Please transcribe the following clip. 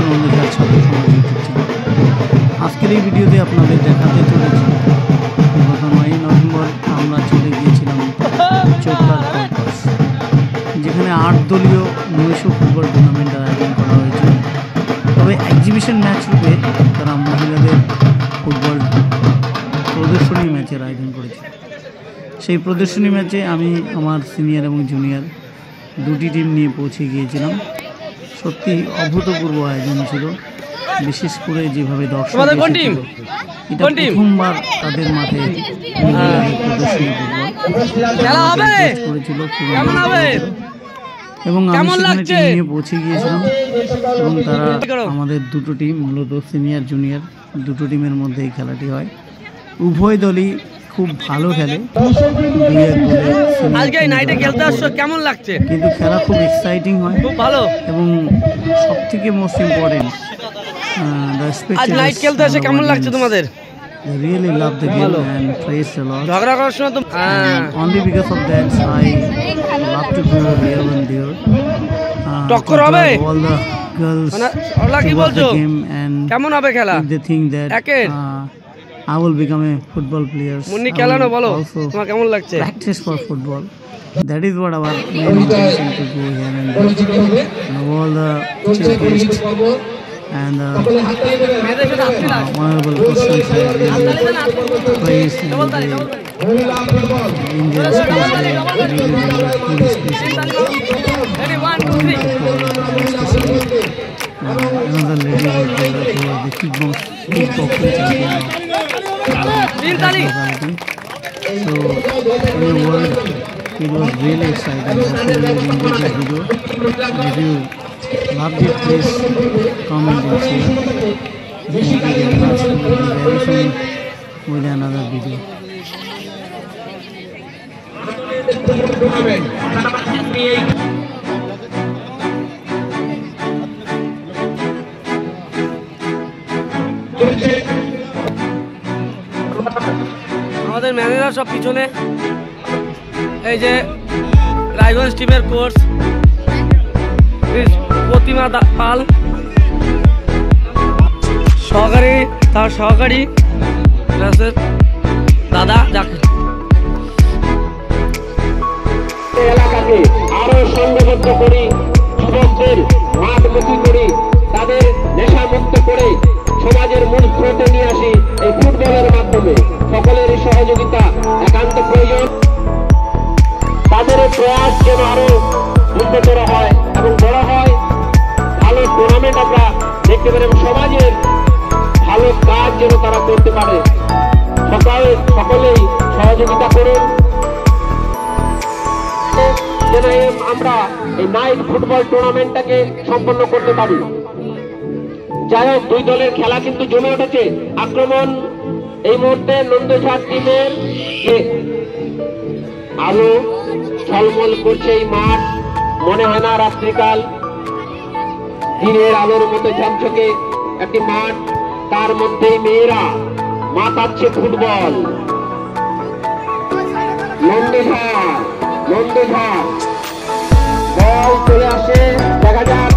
নন্দঝাড় ছাত্র সমাজ YouTube channel. আজকের এই ভিডিওতে আপনাদের দেখাতে চলেছি গত 9 নভেম্বর আমরা চলে গিয়েছিলাম চোপড়ার ক্যাম্পাস, যেখানে 8 দলীয় নৈশ ফুটবল টুর্নামেন্টের আয়োজন করা হয়েছে। তবে এক্সিবিশন ম্যাচ রূপে তারা মহিলাদের ফুটবল প্রদর্শনী ম্যাচের আয়োজন করেছে। সেই প্রদর্শনী ম্যাচে আমি আমার সিনিয়র এবং জুনিয়র দুটি টিম নিয়ে পৌঁছে গিয়েছিলাম। সত্যি অভূতপূর্ব আয়োজন ছিল, বিশেষ করে যেভাবে দর্শক এটা প্রথমবার তাদের মাঠে প্রদর্শনী করেছিল এবং আমি সেখানে টিম নিয়ে পৌঁছে গিয়েছিলাম এবং তারা আমাদের দুটো টিম, মূলত সিনিয়র জুনিয়র দুটো টিমের মধ্যে এই খেলাটি হয়। উভয় দলই খুব ভালো খেলে, কেমন লাগছে? কিন্তু খেলা খুব এক্সাইটিং হয়, খুব ভালো। এবং সব থেকে মোস্ট ইম্পর্টেন্ট আজ নাইট খেলতে এসে কেমন লাগছে তোমাদের? They really love the game and praise the Lord. ঝগড়া করার সময় তো Only because of that I love to go here and there. টক্কর হবে all the girls কি বলছো? কেমন হবে খেলা? They think that I will become a football player. Munni খেলানো বলো, তোমার কেমন লাগছে? Practice for football. That is what our main intention to go here and there. All the chief and honorable persons have praised in their speech. Another lady was there who was the kickboxing champion. So in a word, it was really exciting. Hopefully you enjoyed this video. If you loved it, please comment and share. Thank you very much. We will be very soon with another video. আমাদের manager সব পিছনে, এই যে রায়গঞ্জ টিমের coach প্রতিমা পাল, সহকারী তার সহকারী দাদা, যাকে এলাকাকে আরো সংঘবদ্ধ করি, যুবকদের মাঠমুখী করি, তাদের নেশামুক্ত করে সমাজের মূল স্রোতে নিয়ে আসি এই ফুটবলের মাধ্যমে। সকলেরই সহযোগিতা একান্ত প্রয়োজন। তাদের প্রয়াস যেন আরো উন্নতর হয় এবং বড় হয়, ভালো টুর্নামেন্ট আমরা দেখতে পারি এবং সমাজের ভালো কাজ যেন তারা করতে পারে। সকলেই সহযোগিতা করুন যেন আমরা এই নাইট ফুটবল টুর্নামেন্টটাকে সম্পন্ন করতে পারি। যাই হোক, দুই দলের খেলা কিন্তু জমে উঠেছে। আক্রমণ এই মুহূর্তে নন্দঝাড় টিমের, আলো ঝলমল করছে এই মাঠ, মনে হয় না রাত্রিকাল, দিনের আলোর মতো ঝকঝকে একটি মাঠ, তার মধ্যেই মেয়েরা মাতাচ্ছে ফুটবল। নন্দঝাড় বল চলে আসে, দেখা যাক